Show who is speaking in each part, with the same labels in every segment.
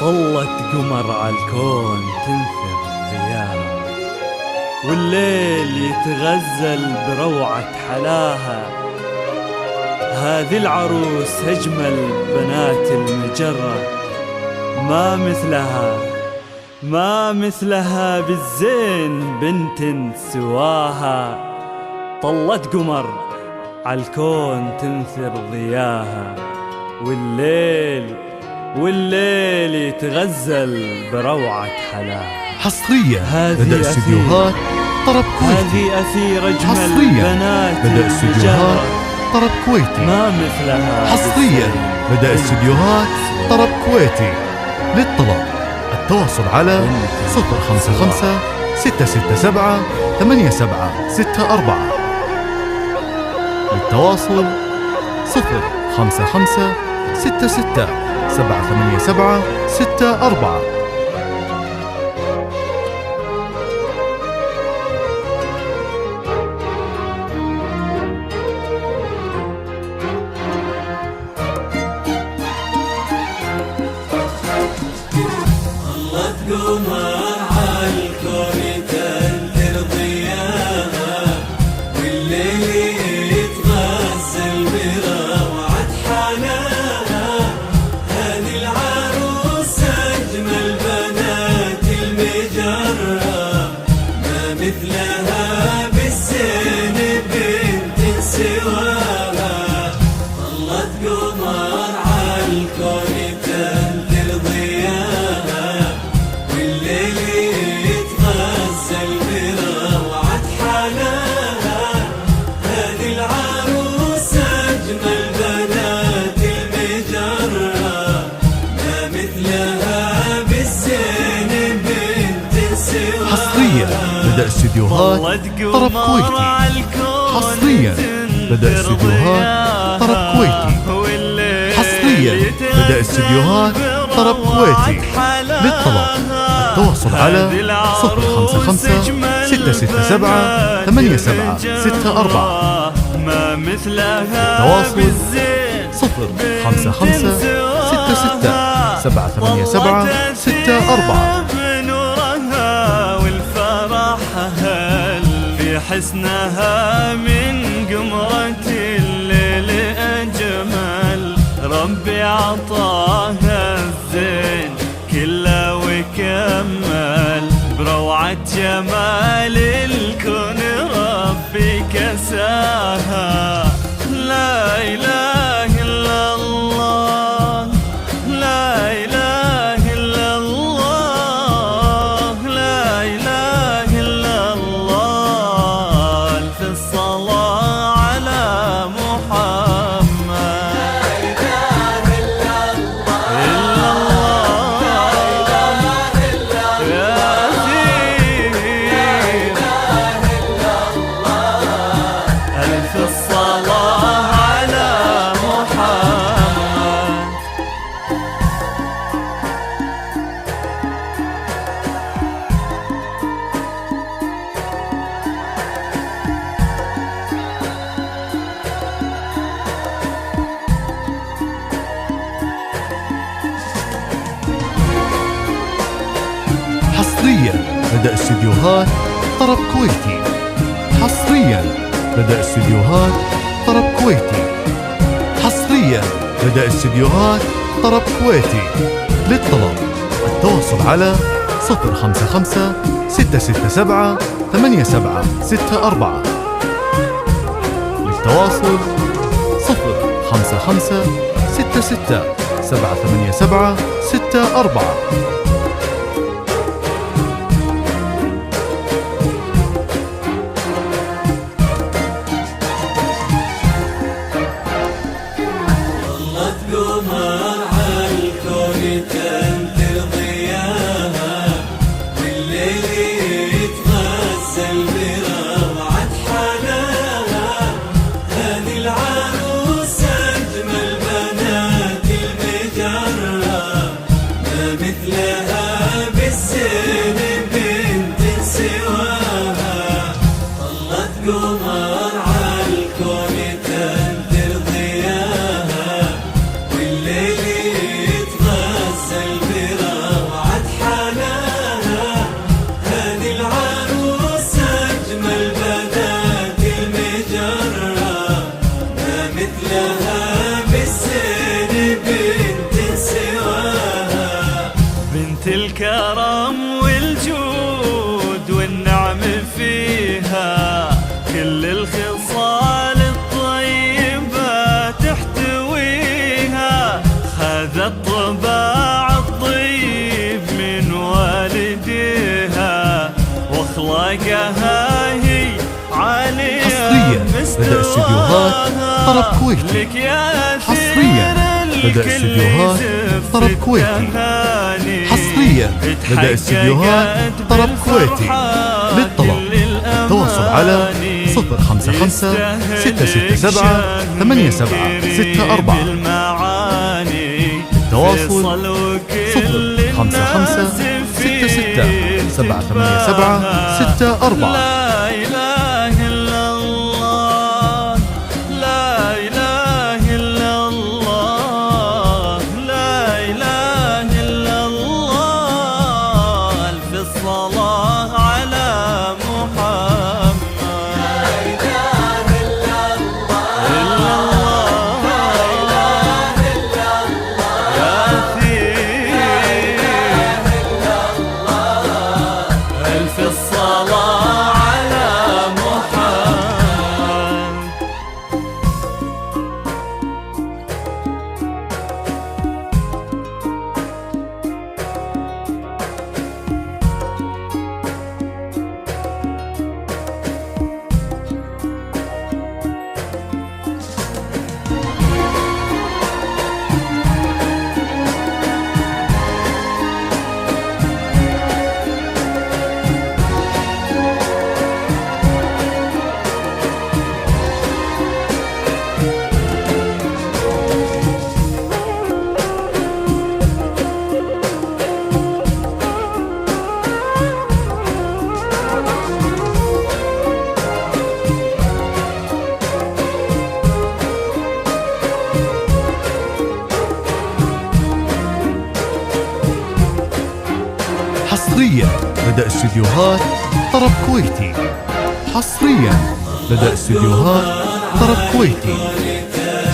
Speaker 1: طلت قمر عالكون تنثر ضياها، والليل يتغزل بروعة حلاها. هذه العروس أجمل بنات المجرة، ما مثلها بالزين بنت سواها. طلت قمر عالكون تنثر ضياها، والليل يتغزل بروعة حلاها.
Speaker 2: حصريا بدأ استديوهات طرب كويتي.
Speaker 1: هذه أثير أجمل
Speaker 2: حصريا
Speaker 1: بنات
Speaker 2: بدأ استديوهات طرب كويتي.
Speaker 1: ما مثلها.
Speaker 2: حصريا بدأ استديوهات طرب كويتي. للطلب التواصل على 055 667 8764. للتواصل 055 66 787 64.
Speaker 3: قمر عالكون تنثر ضياها، والليل يتغزل بروعة حلاها. هذه العروس أجمل بنات المجرة، ما مثلها بالزين بنت سواها. طلت قمر عالكون تنثر ضياها، يتغزل بروعة حلاها. هذه العروس أجمل بنات المجرة، ما مثلها بالزين بنت سواها.
Speaker 2: حصريا بدأ استديوهات طرب كويتي. حصريا بدأ استديوهات طرب كويتي. حصريا بدأ استديوهات طرب كويتي. للطلب التواصل على 055 667 8764.
Speaker 1: ما مثلها
Speaker 2: التواصل 055 66 787 64.
Speaker 1: نورها والفرح هل في حسنها، من قمرة الليل أجمل. ربي عطاها الزين كله وكمل، بروعة جمال الكون ربي كساها. لا إله إلا الله، لا إله إلا الله، لا إله إلا الله. ألف الصلاة على محمد.
Speaker 2: حصريا بدأ استديوهات طرب كويتي. حصريا بدأ استديوهات طرب كويتي. حصريا بدأ استديوهات طرب كويتي. للطلب التواصل على 055 667 8764. للتواصل 055 66 787 64.
Speaker 3: قمر عالكون تنثر ضياها، والليل يتغزل بروعة حلاها. هذه العروس أجمل بنات المجرة، ما مثلها مثلها بالزين بنت سواها.
Speaker 1: بنت الكرم والجود والنعم فيها، كل الخصال الطيبة تحتويها. خذت طباع الطيب من والديها، واخلاقها هي عالية.
Speaker 2: حصريا لدى استديوهات طرب كويتي. حصريا لدى استديوهات طرب كويتي. حصريا لدى استديوهات طرب كويتي. للطلب التواصل على 055 667 8764. التواصل 055 66 787 64.
Speaker 1: لا إله إلا الله، لا إله إلا الله، لا إله إلا الله. ألف الصلاة على محمد. لا إله إلا الله، إلا الله، لا إله إلا الله. يا ثير ألف الصلاة على محمد.
Speaker 2: حصريا لدى استديوهات طرب كويتي. حصريا لدى استديوهات طرب كويتي.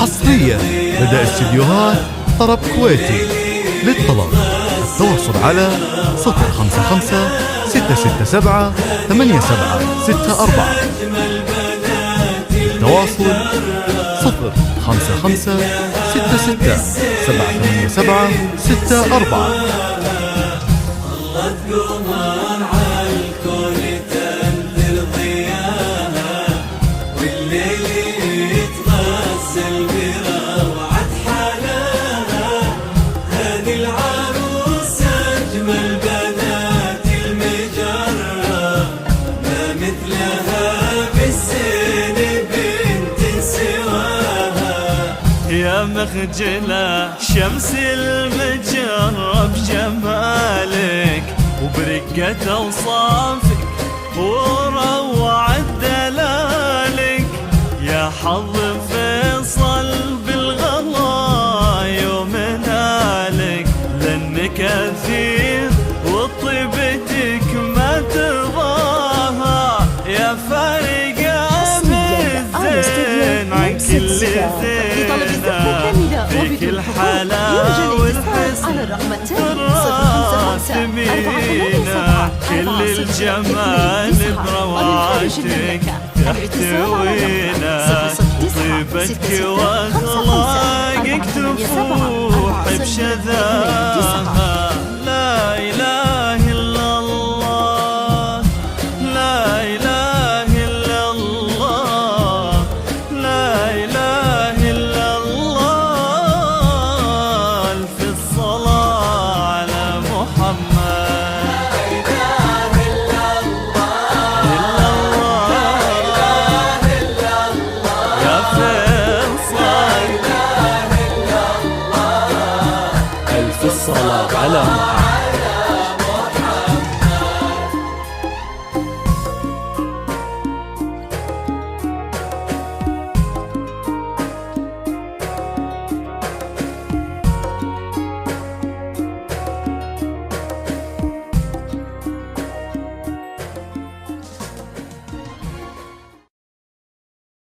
Speaker 2: حصريا لدى استديوهات طرب كويتي. للطلب التواصل على 055 667 8764. التواصل 055 66 787 64.
Speaker 3: قمر عالكون تنثر ضياها، والليل يتغزل بروعة حلاها. هذه العروس أجمل بنات المجرة، ما مثلها بالزين بنت سواها.
Speaker 1: يا مخجلة شمس المجرة بجمالك، وبرقة أوصافك وروعة دلالك. يا حظ فيصل بالغلا يوم نالك، لأنك كثير وطيبتك ما تضاهى. يا فارقة بالزين عن كل زين، فيك الحلا والحسن تراسمينا. كل الجمال بروعتك تحتوينا، طيبتك واخلاقك تفوح بشذاها. لا إله